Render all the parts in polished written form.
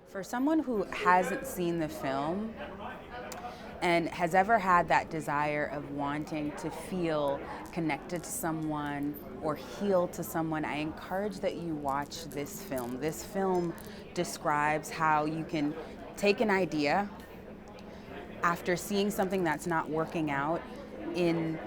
For someone who hasn't seen the film and has ever had that desire of wanting to feel connected to someone or heal to someone, I encourage that you watch this film. This film describes how you can take an idea after seeing something that's not working out in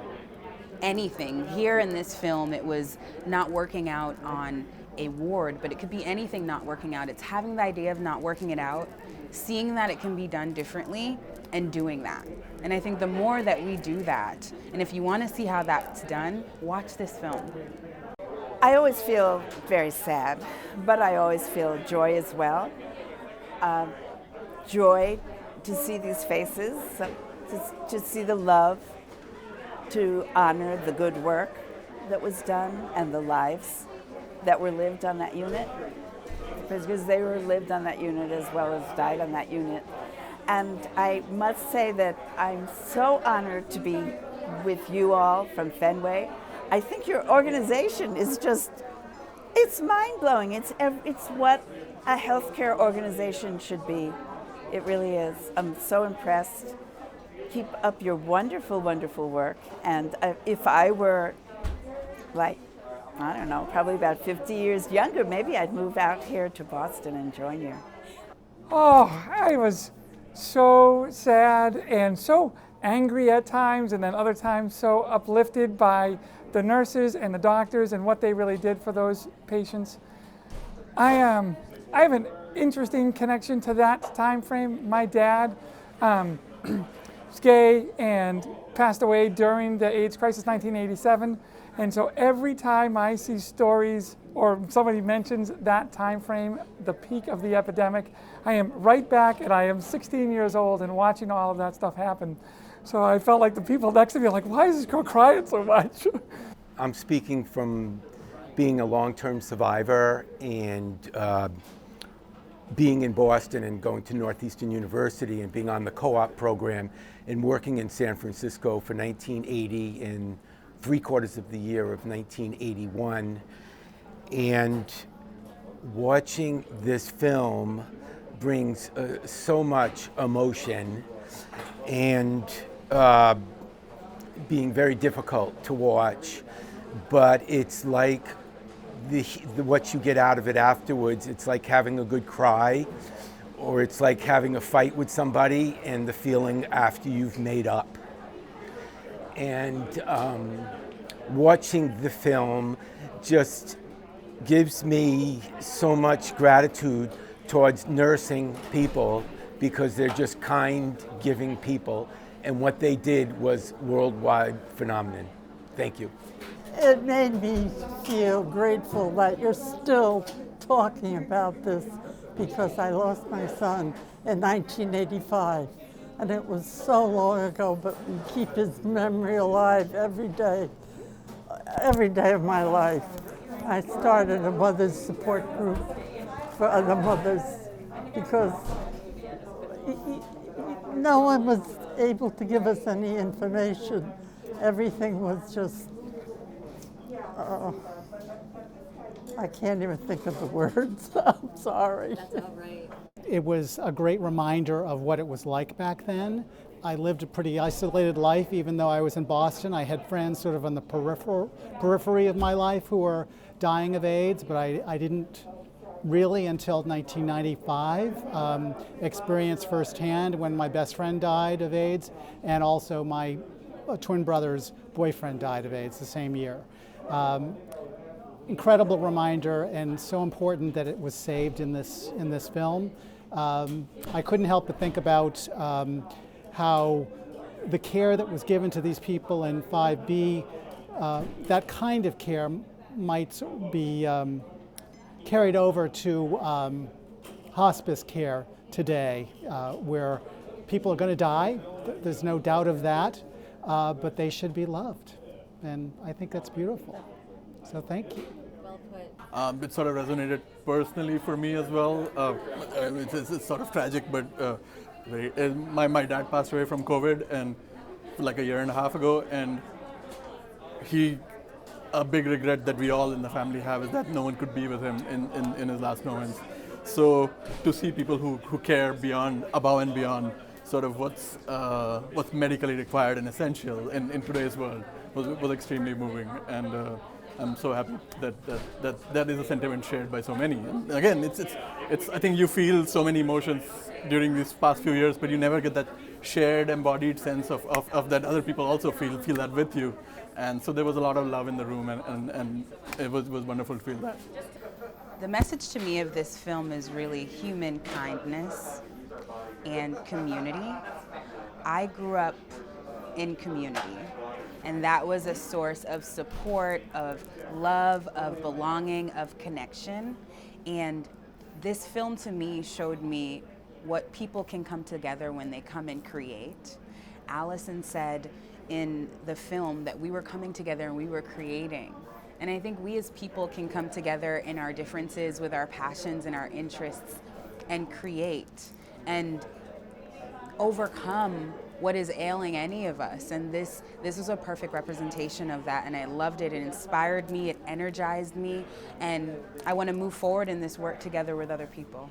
anything. Here in this film, it was not working out on a ward, but it could be anything not working out. It's having the idea of not working it out, seeing that it can be done differently, and doing that. And I think the more that we do that, and if you want to see how that's done, watch this film. I always feel very sad, but I always feel joy as well. Joy to see these faces, to see the love, to honor the good work that was done and the lives that were lived on that unit, because they were lived on that unit as well as died on that unit. And I must say that I'm so honored to be with you all from Fenway. I think your organization is just, it's mind-blowing. It's what a healthcare organization should be. It really is. I'm so impressed. Keep up your wonderful, wonderful work. And if I were like, I don't know, probably about 50 years younger, maybe I'd move out here to Boston and join you. Oh, I was so sad and so angry at times, and then other times so uplifted by the nurses and the doctors and what they really did for those patients. I have an interesting connection to that time frame. My dad was gay and passed away during the AIDS crisis, 1987. And so every time I see stories or somebody mentions that time frame, the peak of the epidemic, I am right back, and I am 16 years old and watching all of that stuff happen. So I felt like the people next to me are like, why is this girl crying so much? I'm speaking from being a long-term survivor and being in Boston and going to Northeastern University and being on the co-op program and working in San Francisco for 1980 and 3/4 of the year of 1981. And watching this film brings so much emotion and being very difficult to watch, but it's like what you get out of it afterwards. It's like having a good cry, or it's like having a fight with somebody and the feeling after you've made up. And watching the film just gives me so much gratitude towards nursing people, because they're just kind, giving people, and what they did was worldwide phenomenon. Thank you. It made me feel grateful that you're still talking about this, because I lost my son in 1985, and it was so long ago, but we keep his memory alive every day of my life. I started a mother's support group for other mothers because no one was able to give us any information. Everything was just, I can't even think of the words. I'm sorry. That's all right. It was a great reminder of what it was like back then. I lived a pretty isolated life, even though I was in Boston. I had friends sort of on the periphery of my life who were dying of AIDS, but I didn't really until 1995 experience firsthand when my best friend died of AIDS, and also my twin brother's boyfriend died of AIDS the same year. Incredible reminder, and so important that it was saved in this film. I couldn't help but think about how the care that was given to these people in 5B, that kind of care might be carried over to hospice care today, where people are going to die. There's no doubt of that, but they should be loved. And I think that's beautiful. So thank you. Well put. It sort of resonated personally for me as well. It's sort of tragic, but my dad passed away from COVID and like a year and a half ago, and a big regret that we all in the family have is that no one could be with him in his last moments. So to see people who care beyond, above and beyond sort of what's medically required and essential in today's world was extremely moving, and I'm so happy that is a sentiment shared by so many. And again, it's I think you feel so many emotions during these past few years, but you never get that shared, embodied sense of that other people also feel that with you. And so there was a lot of love in the room, and it was wonderful to feel that. The message to me of this film is really human kindness and community. I grew up in community, and that was a source of support, of love, of belonging, of connection. And this film to me showed me what people can come together when they come and create. Allison said in the film that we were coming together and we were creating. And I think we as people can come together in our differences with our passions and our interests and create and overcome what is ailing any of us. And this was a perfect representation of that, and I loved it. It inspired me, it energized me, and I want to move forward in this work together with other people.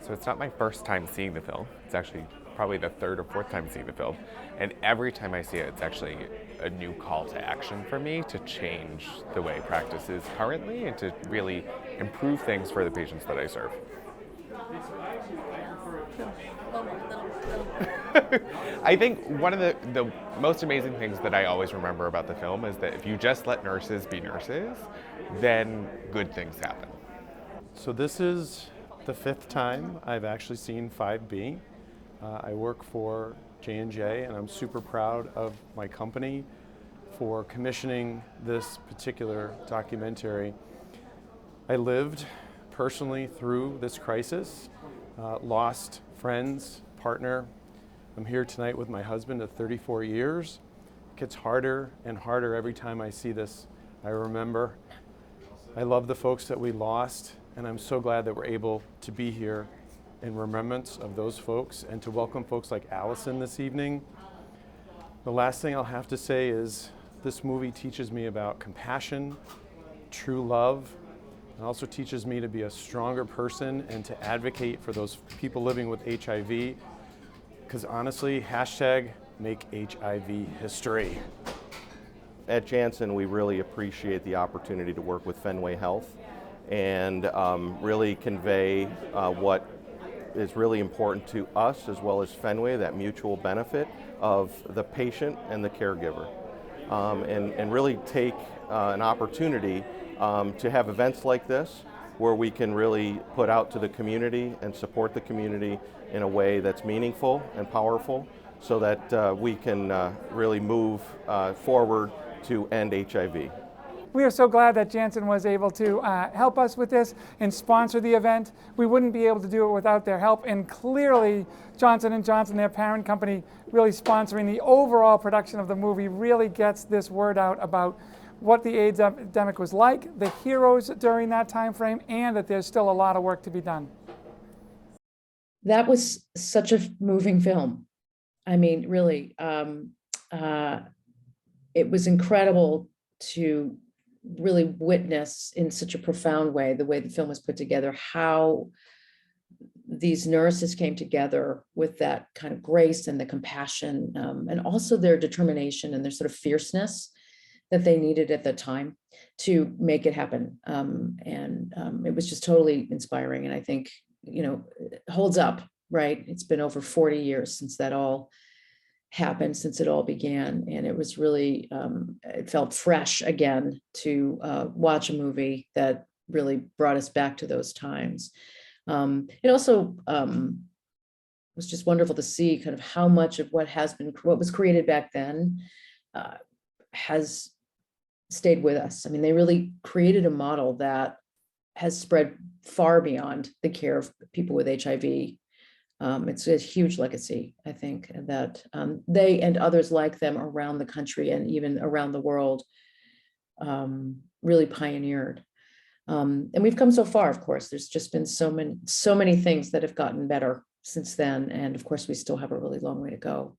So it's not my first time seeing the film. It's actually probably the third or fourth time seeing the film. And every time I see it, it's actually a new call to action for me to change the way practice is currently and to really improve things for the patients that I serve. I think one of the most amazing things that I always remember about the film is that if you just let nurses be nurses, then good things happen. So this is the fifth time I've actually seen 5B. I work for J&J, and I'm super proud of my company for commissioning this particular documentary. I lived personally through this crisis, lost friends, partner. I'm here tonight with my husband of 34 years. It gets harder and harder every time I see this. I remember. I love the folks that we lost, and I'm so glad that we're able to be here in remembrance of those folks and to welcome folks like Allison this evening. The last thing I'll have to say is this movie teaches me about compassion, true love, and also teaches me to be a stronger person and to advocate for those people living with HIV, because honestly, hashtag make HIV history. At Janssen, we really appreciate the opportunity to work with Fenway Health and really convey what is really important to us as well as Fenway, that mutual benefit of the patient and the caregiver. And really take an opportunity to have events like this where we can really put out to the community and support the community in a way that's meaningful and powerful so that we can really move forward to end HIV. We are so glad that Janssen was able to help us with this and sponsor the event. We wouldn't be able to do it without their help, and clearly Johnson & Johnson, their parent company, really sponsoring the overall production of the movie really gets this word out about what the AIDS epidemic was like, the heroes during that time frame, and that there's still a lot of work to be done. That was such a moving film. I mean, really, it was incredible to really witness in such a profound way, the way the film was put together, how these nurses came together with that kind of grace and the compassion, and also their determination and their sort of fierceness that they needed at the time to make it happen. It was just totally inspiring. And I think, it holds up, right? It's been over 40 years since that all happened, since it all began. And it was really, it felt fresh again to watch a movie that really brought us back to those times. It also was just wonderful to see kind of how much of what was created back then has stayed with us. I mean, they really created a model that has spread far beyond the care of people with HIV. It's a huge legacy, I think, that they and others like them around the country and even around the world really pioneered. And we've come so far, of course. There's just been so many things that have gotten better since then. And of course, we still have a really long way to go.